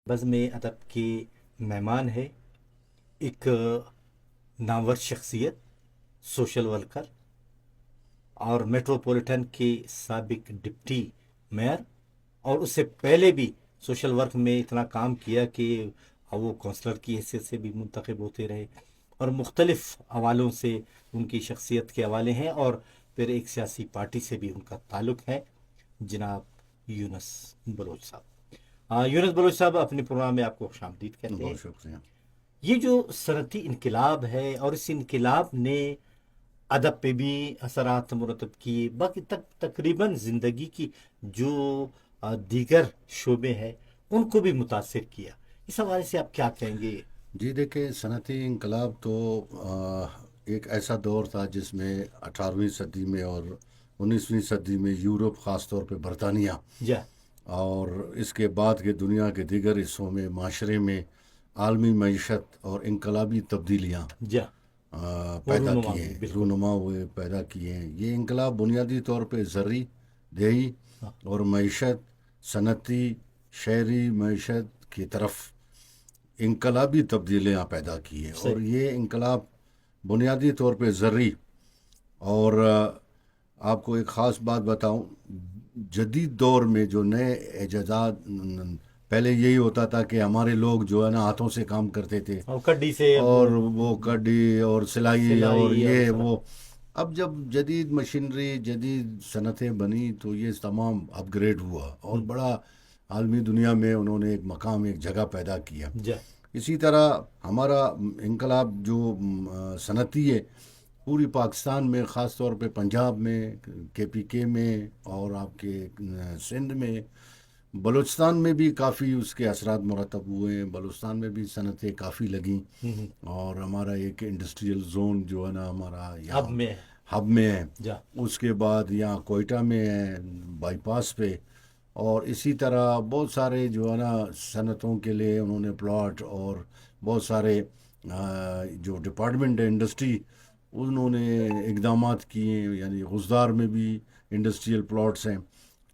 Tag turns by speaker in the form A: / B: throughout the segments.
A: بزم ادب کے مہمان ہے ایک نامور شخصیت، سوشل ورکر اور میٹروپولیٹن کے سابق ڈپٹی میئر، اور اس سے پہلے بھی سوشل ورک میں اتنا کام کیا کہ وہ کونسلر کی حیثیت سے بھی منتخب ہوتے رہے، اور مختلف حوالوں سے ان کی شخصیت کے حوالے ہیں، اور پھر ایک سیاسی پارٹی سے بھی ان کا تعلق ہے، جناب یونس بلوچ صاحب۔ یونس بلوچ صاحب، اپنے پروگرام میں آپ کو خوش آمدید کہتے ہیں۔
B: بہت شکریہ۔
A: یہ جو صنعتی انقلاب ہے، اور اس انقلاب نے ادب پہ بھی اثرات مرتب کیے، باقی تقریباً زندگی کی جو دیگر شعبے ہیں ان کو بھی متاثر کیا۔ اس حوالے سے آپ کیا کہیں گے؟
B: جی دیکھیں، صنعتی انقلاب تو ایک ایسا دور تھا جس میں 18ویں صدی میں اور 19ویں صدی میں یورپ، خاص طور پہ برطانیہ،
A: جا
B: اور اس کے بعد کے دنیا کے دیگر حصوں میں معاشرے میں عالمی معیشت اور انقلابی تبدیلیاں
A: جا وہ
B: پیدا
A: رونما
B: کی
A: ہوئی،
B: ہیں،
A: بالکل۔
B: رونما ہوئے، پیدا کیے ہیں۔ یہ انقلاب بنیادی طور پہ زرعی، دیہی
A: ہاں،
B: اور معیشت، صنعتی، شہری معیشت کی طرف انقلابی تبدیلیاں پیدا کی ہیں، اور
A: صحیح۔
B: یہ انقلاب بنیادی طور پہ زرعی اور آپ کو ایک خاص بات بتاؤں، جدید دور میں جو نئے ایجادات، پہلے یہی ہوتا تھا کہ ہمارے لوگ جو ہے نا ہاتھوں سے کام کرتے تھے،
A: اور کڈی سے
B: اور وہ کڑی اور سلائی اور
A: سلائی اور
B: یہ
A: سرا
B: وہ۔ اب جب جدید مشینری، جدید صنعتیں بنی تو یہ تمام اپ گریڈ ہوا، اور بڑا عالمی دنیا میں انہوں نے ایک مقام، ایک جگہ پیدا کیا۔
A: جا
B: اسی طرح ہمارا انقلاب جو صنعتی ہے، پوری پاکستان میں، خاص طور پہ پنجاب میں، کے پی کے میں، اور آپ کے سندھ میں، بلوچستان میں بھی کافی اس کے اثرات مرتب ہوئے ہیں۔ بلوچستان میں بھی صنعتیں کافی لگیں، اور ہمارا ایک انڈسٹریل زون جو ہے نا ہمارا
A: اب
B: یہاں
A: میں
B: ہب میں ہے۔
A: جا
B: اس کے بعد یہاں کوئٹہ میں ہے، بائی پاس پہ، اور اسی طرح بہت سارے جو ہے نا صنعتوں کے لیے انہوں نے پلاٹ، اور بہت سارے جو ڈپارٹمنٹ ہے انڈسٹری، انہوں نے اقدامات کیے ہیں۔ یعنی غزدار میں بھی انڈسٹریل پلاٹس ہیں،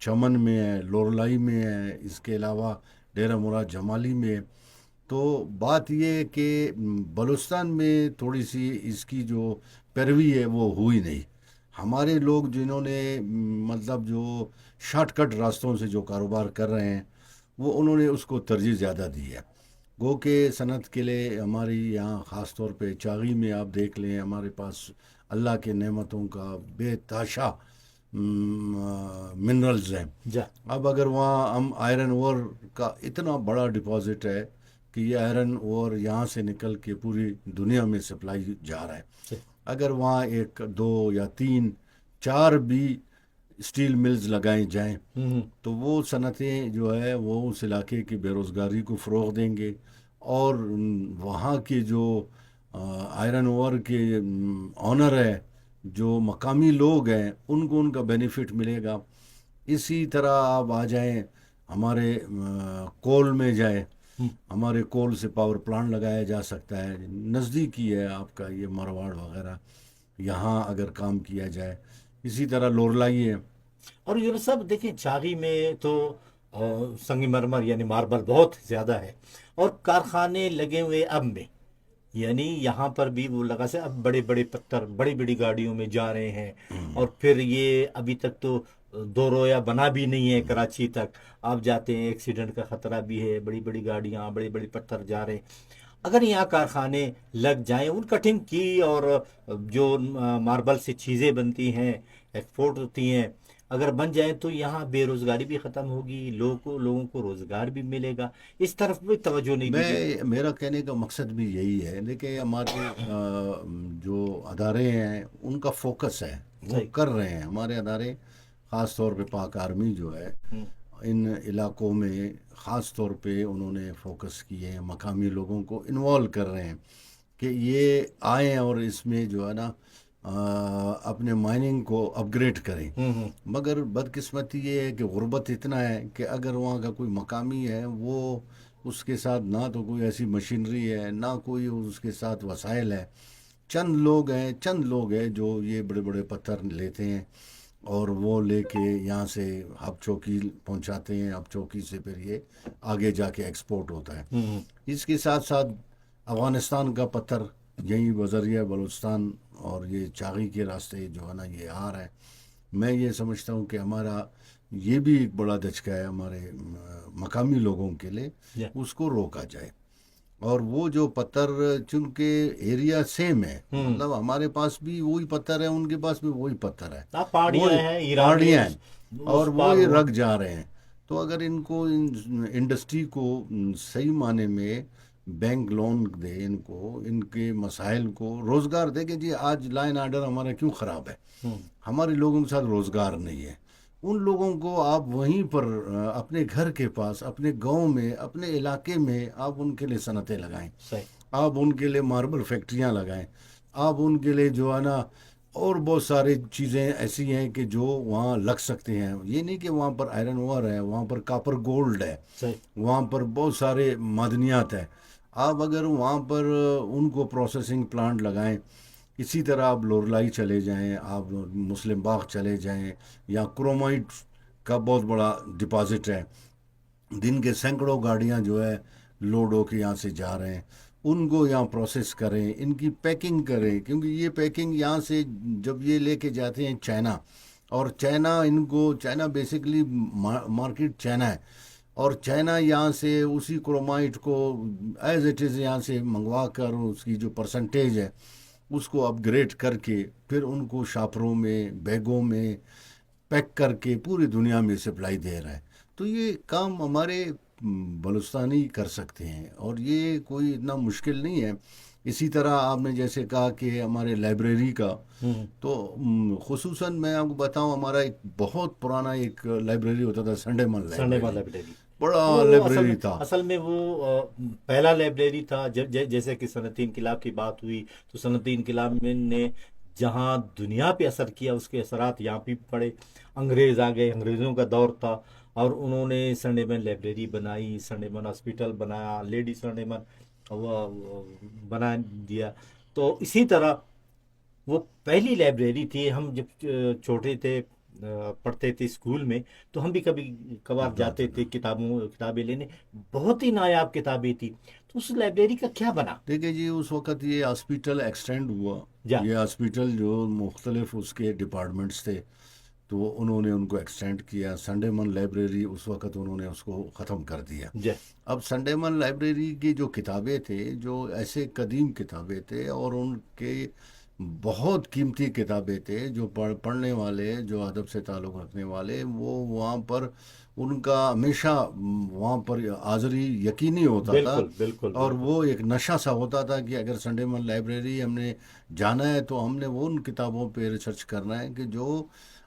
B: چمن میں ہے، لورلائی میں ہے، اس کے علاوہ ڈیرہ مراد جمالی میں ہے۔ تو بات یہ ہے کہ بلوچستان میں تھوڑی سی اس کی جو پیروی ہے وہ ہوئی نہیں۔ ہمارے لوگ جنہوں نے مطلب جو شارٹ کٹ راستوں سے جو کاروبار کر رہے ہیں، وہ انہوں نے اس کو ترجیح زیادہ دی ہے۔ گو کہ صنعت کے لیے ہماری یہاں خاص طور پہ چاغی میں آپ دیکھ لیں، ہمارے پاس اللہ کے نعمتوں کا بے تحاشا منرلز ہیں۔
A: جا
B: اب اگر وہاں ہم آئرن اور کا اتنا بڑا ڈپازٹ ہے کہ یہ آئرن اور یہاں سے نکل کے پوری دنیا میں سپلائی جا رہا ہے۔
A: صحیح۔
B: اگر وہاں ایک، دو یا تین، چار بھی اسٹیل ملز لگائیں جائیں تو وہ صنعتیں جو ہے وہ اس علاقے کی بے روزگاری کو فروغ دیں گے، اور وہاں کے جو آئرن اور کے آنر ہے، جو مقامی لوگ ہیں، ان کو ان کا بینیفٹ ملے گا۔ اسی طرح آپ آ جائیں ہمارے کول میں جائیں، ہمارے کول سے پاور پلانٹ لگایا جا سکتا ہے، نزدیک ہی ہے آپ کا یہ مرواڑ وغیرہ، یہاں اگر کام کیا جائے۔ اسی طرح لورلائی ہے۔
A: اور یونس صاحب دیکھیں، چاغی میں تو سنگ مرمر یعنی ماربل بہت زیادہ ہے، اور کارخانے لگے ہوئے اب میں، یعنی یہاں پر بھی وہ لگا سے اب بڑے بڑے پتھر بڑی بڑی گاڑیوں میں جا رہے ہیں، اور پھر یہ ابھی تک تو دو رویا بنا بھی نہیں ہے کراچی تک، آپ جاتے ہیں ایکسیڈنٹ کا خطرہ بھی ہے، بڑی بڑی گاڑیاں بڑے بڑے پتھر جا رہے ہیں۔ اگر یہاں کارخانے لگ جائیں ان کٹنگ کی، اور جو ماربل سے چیزیں بنتی ہیں، ایکسپورٹ ہوتی ہیں، اگر بن جائیں تو یہاں بے روزگاری بھی ختم ہوگی، لوگوں کو روزگار بھی ملے گا۔ اس طرف بھی توجہ نہیں دی گئی۔
B: میرا کہنے کا مقصد بھی یہی ہے، دیکھیں ہمارے جو ادارے ہیں ان کا فوکس ہے، وہ
A: صحیح۔
B: کر رہے ہیں۔ ہمارے ادارے خاص طور پہ پاک آرمی جو ہے، ان علاقوں میں خاص طور پہ انہوں نے فوکس کیے ہیں، مقامی لوگوں کو انوالو کر رہے ہیں کہ یہ آئیں اور اس میں جو ہے نا اپنے مائننگ کو اپ گریڈ کریں۔ مگر بدقسمتی یہ ہے کہ غربت اتنا ہے کہ اگر وہاں کا کوئی مقامی ہے، وہ اس کے ساتھ نہ تو کوئی ایسی مشینری ہے، نہ کوئی اس کے ساتھ وسائل ہے، چند لوگ ہیں جو یہ بڑے بڑے پتھر لیتے ہیں، اور وہ لے کے یہاں سے ہب چوکی پہنچاتے ہیں. ہب چوکی سے پھر یہ آگے جا کے ایکسپورٹ ہوتا ہے. اس کے ساتھ ساتھ افغانستان کا پتھر یہیں بذریعہ بلوچستان اور یہ چاغی کے راستے جو ہے نا یہ آ رہا ہے. میں یہ سمجھتا ہوں کہ ہمارا یہ بھی ایک بڑا دھچکا ہے ہمارے مقامی لوگوں کے لیے, اس کو روکا جائے. اور وہ جو پتھر چونکہ ایریا سیم ہے, مطلب ہمارے پاس بھی وہی پتھر ہے, ان کے پاس بھی وہی پتھر ہے,
A: پہاڑیاں ہیں, ایران
B: پہاڑیاں
A: میں
B: ہیں, اور وہ رگ جا رہے ہیں. تو اگر ان کو انڈسٹری کو صحیح معنی میں بینک لون دے, ان کو ان کے مسائل کو روزگار دے کہ جی آج لائن آرڈر ہمارا کیوں خراب ہے, ہمارے لوگوں کے ساتھ روزگار نہیں ہے. ان لوگوں کو آپ وہیں پر اپنے گھر کے پاس, اپنے گاؤں میں, اپنے علاقے میں آپ ان کے لیے صنعتیں لگائیں, آپ ان کے لیے ماربل فیکٹریاں لگائیں, آپ ان کے لیے جو ہے نا اور بہت ساری چیزیں ایسی ہیں کہ جو وہاں لگ سکتے ہیں. یہ نہیں کہ وہاں پر آئرن اور ہے, وہاں پر کاپر گولڈ ہے, وہاں پر بہت سارے معدنیات ہیں. آپ اگر وہاں پر ان کو پروسیسنگ پلانٹ لگائیں, اسی طرح آپ لورلائی چلے جائیں, آپ مسلم باغ چلے جائیں, یا کرومائٹ کا بہت بڑا ڈپازٹ ہے, دن کے سینکڑوں گاڑیاں جو ہے لوڈ ہو کے یہاں سے جا رہے ہیں, ان کو یہاں پروسیس کریں, ان کی پیکنگ کریں, کیونکہ یہ پیکنگ یہاں سے جب یہ لے کے جاتے ہیں چائنا, اور چائنا بیسکلی مارکیٹ چائنا ہے, اور چائنا یہاں سے اسی کرومائٹ کو ایز اٹ از یہاں سے منگوا کر اس کی جو پرسنٹیج ہے اس کو اپ گریڈ کر کے پھر ان کو شاپروں میں, بیگوں میں پیک کر کے پوری دنیا میں سپلائی دے رہا ہے. تو یہ کام ہمارے بلوچستانی کر سکتے ہیں, اور یہ کوئی اتنا مشکل نہیں ہے. اسی طرح آپ نے جیسے کہا کہ ہمارے لائبریری کا, تو خصوصاً میں آپ کو بتاؤں, ہمارا ایک بہت پرانا ایک لائبریری ہوتا تھا, سنڈے من لائبریری, بڑا لائبریری تھا.
A: اصل میں وہ پہلا لائبریری تھا. جیسے کہ صنعتی انقلاب کی بات ہوئی تو صنعتی انقلاب نے جہاں دنیا پہ اثر کیا, اس کے اثرات یہاں پہ پڑے. انگریز آ گئے, انگریزوں کا دور تھا, اور انہوں نے سنڈے مین لائبریری بنائی, سنڈے مین ہاسپٹل بنایا, لیڈی سنڈے مین بنا دیا. تو اسی طرح وہ پہلی لائبریری تھی. ہم جب چھوٹے تھے, پڑھتے تھے اسکول میں, تو ہم بھی کبھی کبھار جاتے تھے کتابیں لینے. بہت ہی نایاب کتابیں تھی. تو اس لائبریری کا کیا بنا؟
B: دیکھیں جی, اس وقت یہ ہاسپیٹل ایکسٹینڈ ہوا. یہ ہاسپیٹل جو مختلف اس کے ڈپارٹمنٹس تھے, تو انہوں نے ان کو ایکسٹینڈ کیا. سنڈے من لائبریری اس وقت انہوں نے اس کو ختم کر دیا. اب سنڈے من لائبریری کی جو کتابیں تھے, جو ایسے قدیم کتابیں تھے, اور ان کے بہت قیمتی کتابیں تھے, جو پڑھنے والے, جو ادب سے تعلق رکھنے والے, وہ وہاں پر ان کا ہمیشہ وہاں پر حاضری یقینی ہوتا تھا. اور وہ ایک نشہ سا ہوتا تھا کہ اگر سنڈے من لائبریری ہم نے جانا ہے تو ہم نے وہ ان کتابوں پہ ریسرچ کرنا ہے کہ جو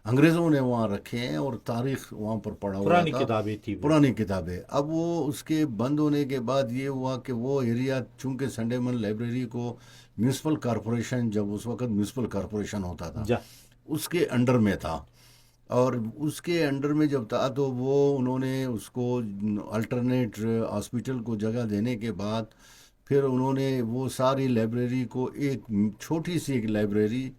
B: انگریزوں نے وہاں رکھے ہیں, اور تاریخ وہاں پر پڑھا ہوا
A: پرانی
B: تھا,
A: کتابیں تھی,
B: پرانی کتابیں. اب وہ اس کے بند ہونے کے بعد یہ ہوا کہ وہ ایریا, چونکہ سنڈے من لائبریری کو میونسپل کارپوریشن, جب اس وقت میونسپل کارپوریشن ہوتا تھا, اس کے انڈر میں تھا. اور اس کے انڈر میں جب تھا تو وہ انہوں نے اس کو الٹرنیٹ ہاسپیٹل کو جگہ دینے کے بعد پھر انہوں نے وہ ساری لائبریری کو ایک چھوٹی سی ایک لائبریری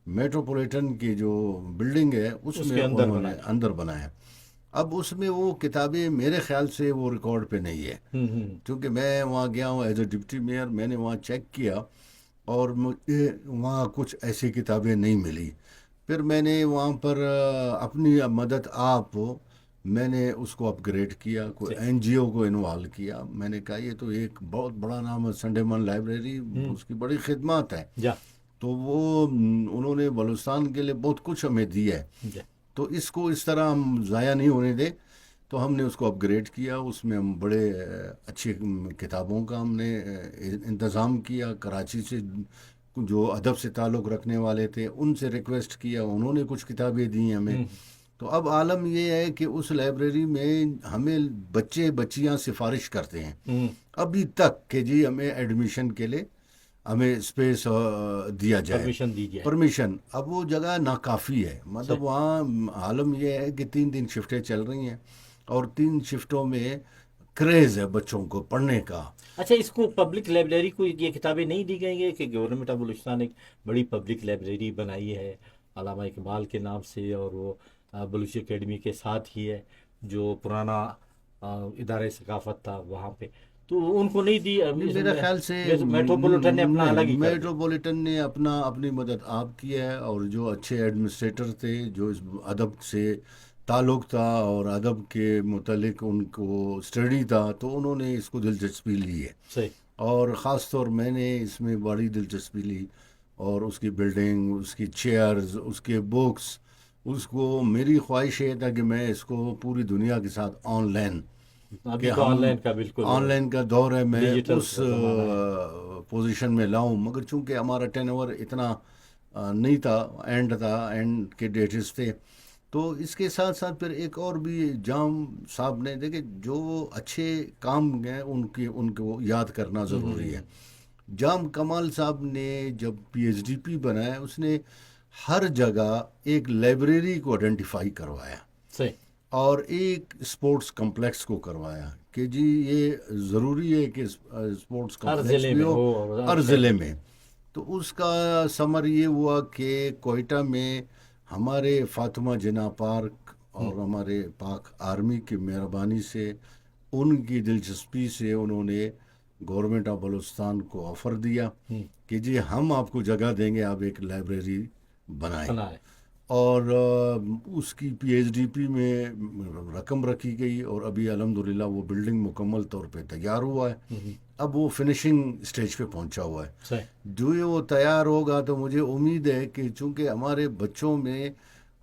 B: میٹروپولیٹن کی جو بلڈنگ ہے اس میں انہوں نے اندر بنایا. اب اس میں وہ کتابیں میرے خیال سے وہ ریکارڈ پہ نہیں ہے, کیونکہ میں وہاں گیا ہوں ایز اے ڈپٹی میئر, میں نے وہاں چیک کیا اور مجھے وہاں کچھ ایسی کتابیں نہیں ملی. پھر میں نے وہاں پر اپنی مدد میں نے اس کو اپ گریڈ کیا, کوئی این جی او کو انوالو کیا. میں نے کہا یہ تو ایک بہت بڑا نام ہے سنڈے من لائبریری, اس کی بڑی خدمات ہے, تو وہ انہوں نے بلوچستان کے لیے بہت کچھ ہمیں دیا ہے, تو اس کو اس طرح ہم ضائع نہیں ہونے دیں. تو ہم نے اس کو اپ گریڈ کیا, اس میں ہم بڑے اچھی کتابوں کا ہم نے انتظام کیا. کراچی سے جو ادب سے تعلق رکھنے والے تھے ان سے ریکویسٹ کیا, انہوں نے کچھ کتابیں دی ہمیں. تو اب عالم یہ ہے کہ اس لائبریری میں ہمیں بچیاں سفارش کرتے ہیں ابھی تک کہ جی ہمیں ایڈمیشن کے لیے ہمیں اسپیس دیا جائے, پرمیشن. اب وہ جگہ ناکافی ہے, مطلب وہاں عالم یہ ہے کہ 3 شفٹیں چل رہی ہیں, اور 3 شفٹوں میں کریز ہے بچوں کو پڑھنے کا.
A: اچھا, اس کو پبلک لائبریری کو یہ کتابیں نہیں دی گئی ہیں کہ گورنمنٹ آف بلوچستان ایک بڑی پبلک لائبریری بنائی ہے, علامہ اقبال کے نام سے، اور وہ بلوچ اکیڈمی کے ساتھ ہی ہے جو پرانا ادارہ ثقافت تھا وہاں پہ، تو ان کو نہیں دی.
B: میرے خیال سے
A: میٹروپولیٹن نے اپنا الگ ہی کر دیا.
B: میٹروپولیٹن نے اپنی مدد آپ کی ہے، اور جو اچھے ایڈمنسٹریٹر تھے جو اس ادب سے تعلق تھا اور ادب کے متعلق ان کو اسٹڈی تھا، تو انہوں نے اس کو دلچسپی لی ہے.
A: صحیح.
B: اور خاص طور میں نے اس میں بڑی دلچسپی لی، اور اس کی بلڈنگ، اس کی چیئرز، اس کے بکس، اس کو میری خواہش یہ تھا کہ میں اس کو پوری دنیا کے ساتھ آن لائن،
A: ابھی
B: کہ
A: تو
B: ہم
A: آن لائن کا بالکل
B: آن لائن کا دور ہے، میں
A: ڈیجیٹل
B: اس
A: زمانہ ہے.
B: پوزیشن میں لاؤں. مگر چونکہ ہمارا ٹرن اوور اتنا نہیں تھا، اینڈ کے ڈیٹس تھے، تو اس کے ساتھ ساتھ پھر ایک اور بھی جام صاحب نے دیکھے جو اچھے کام ہیں ان کو یاد کرنا ضروری ہے. جام کمال صاحب نے جب پی ایچ ڈی پی بنایا، اس نے ہر جگہ ایک لائبریری کو آئیڈینٹیفائی کروایا،
A: صحیح.
B: اور ایک اسپورٹس کمپلیکس کو کروایا کہ جی یہ ضروری ہے کہ اسپورٹس
A: ہر
B: کمپلیکس
A: ضلع
B: بھی
A: میں
B: ہو
A: ہو،
B: ہر ضلع میں. تو اس کا ثمر یہ ہوا کہ کوئٹہ میں ہمارے فاطمہ جناح پارک اور ہمارے پاک آرمی کی مہربانی سے، ان کی دلچسپی سے، انہوں نے گورنمنٹ آف بلوچستان کو آفر دیا کہ جی ہم آپ کو جگہ دیں گے، آپ ایک لائبریری بنائیں. اور اس کی پی ایچ ڈی پی میں رقم رکھی گئی، اور ابھی الحمدللہ وہ بلڈنگ مکمل طور پہ تیار ہوا ہے. اب وہ فنشنگ سٹیج پہ پہنچا ہوا ہے. جو یہ وہ تیار ہوگا تو مجھے امید ہے کہ چونکہ ہمارے بچوں میں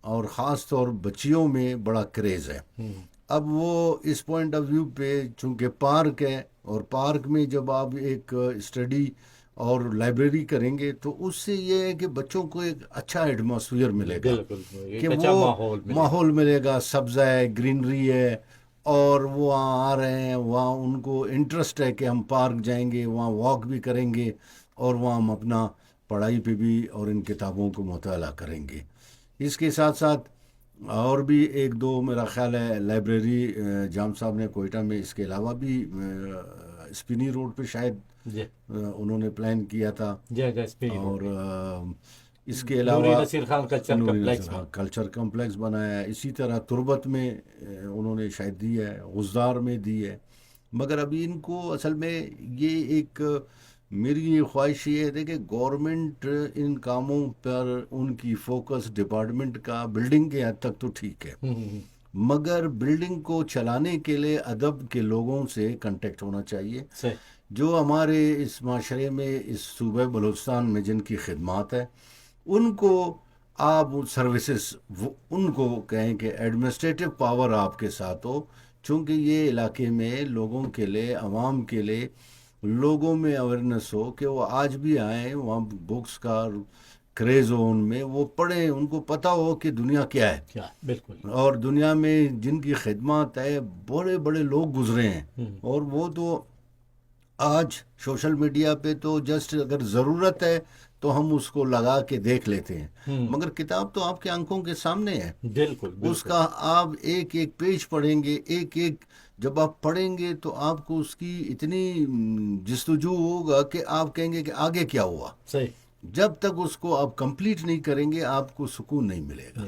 B: اور خاص طور بچیوں میں بڑا کریز ہے، اب وہ اس پوائنٹ آف ویو پہ چونکہ پارک ہے، اور پارک میں جب آپ ایک اسٹڈی اور لائبریری کریں گے تو اس سے یہ ہے کہ بچوں کو ایک اچھا ایٹماسفیئر ملے گا، کہ وہ ماحول ملے گا، سبزہ ہے، گرینری ہے، اور وہ وہاں آ رہے ہیں، وہاں ان کو انٹرسٹ ہے کہ ہم پارک جائیں گے، وہاں واک بھی کریں گے، اور وہاں ہم اپنا پڑھائی پہ بھی اور ان کتابوں کو مطالعہ کریں گے. اس کے ساتھ ساتھ اور بھی ایک دو میرا خیال ہے لائبریری جام صاحب نے کوئٹہ میں، اس کے علاوہ بھی اسپینی روڈ پہ شاید انہوں نے پلان کیا تھا، اور اس کے علاوہ
A: نوری نصیر خان
B: کلچر کمپلیکس بنایا ہے. اسی طرح تربت میں انہوں نے شاید دی ہے، غزدار میں دی ہے. مگر ابھی ان کو اصل میں یہ ایک میری یہ خواہش یہ ہے کہ گورنمنٹ ان کاموں پر ان کی فوکس ڈپارٹمنٹ کا بلڈنگ کے حد تک تو ٹھیک ہے، مگر بلڈنگ کو چلانے کے لیے ادب کے لوگوں سے کنٹیکٹ ہونا چاہیے، جو ہمارے اس معاشرے میں، اس صوبہ بلوچستان میں جن کی خدمات ہے، ان کو آپ سروسز ان کو کہیں کہ ایڈمنسٹریٹو پاور آپ کے ساتھ ہو، چونکہ یہ علاقے میں لوگوں کے لیے، عوام کے لیے، لوگوں میں اویئرنیس ہو کہ وہ آج بھی آئیں، وہاں بکس کا کریز ہو، ان میں وہ پڑھیں، ان کو پتہ ہو کہ دنیا کیا ہے.
A: بالکل.
B: اور دنیا میں جن کی خدمات ہے، بڑے بڑے لوگ گزرے ہیں، اور وہ تو آج سوشل میڈیا پہ تو جسٹ اگر ضرورت ہے تو ہم اس کو لگا کے دیکھ لیتے ہیں، مگر کتاب تو آپ کے آنکھوں کے سامنے ہے.
A: بالکل.
B: اس کا آپ ایک ایک پیج پڑھیں گے، ایک ایک جب آپ پڑھیں گے تو آپ کو اس کی اتنی جستجو ہوگا کہ آپ کہیں گے کہ آگے کیا ہوا. جب تک اس کو آپ کمپلیٹ نہیں کریں گے آپ کو سکون نہیں ملے گا.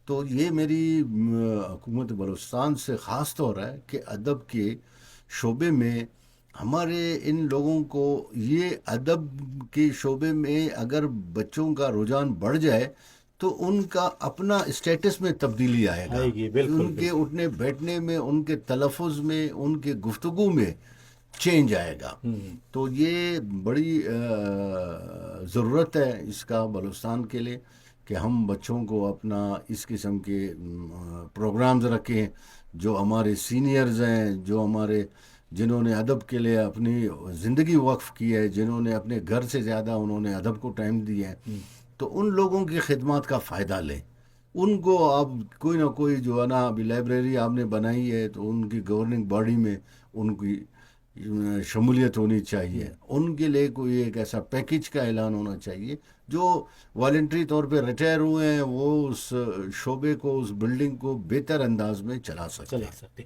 B: تو یہ میری حکومت بلوچستان سے خاص طور ہے کہ ادب کے شعبے میں ہمارے ان لوگوں کو، یہ ادب کے شعبے میں اگر بچوں کا رجحان بڑھ جائے تو ان کا اپنا اسٹیٹس میں تبدیلی آئے گا، ان کے اٹھنے بیٹھنے میں، ان کے تلفظ میں، ان کے گفتگو میں چینج آئے گا. تو یہ بڑی ضرورت ہے اس کا بلوچستان کے لیے کہ ہم بچوں کو اپنا اس قسم کے پروگرامز رکھیں. جو ہمارے سینئرز ہیں، جو ہمارے جنہوں نے ادب کے لیے اپنی زندگی وقف کی ہے، جنہوں نے اپنے گھر سے زیادہ انہوں نے ادب کو ٹائم دیا ہے، تو ان لوگوں کی خدمات کا فائدہ لیں. ان کو آپ کوئی نہ کوئی جو ہے نا، ابھی لائبریری آپ نے بنائی ہے تو ان کی گورننگ باڈی میں ان کی شمولیت ہونی چاہیے. ان کے لیے کوئی ایک ایسا پیکج کا اعلان ہونا چاہیے. جو والنٹری طور پہ ریٹائر ہوئے ہیں وہ اس شعبے کو، اس بلڈنگ کو بہتر انداز میں چلا سکتے ہیں.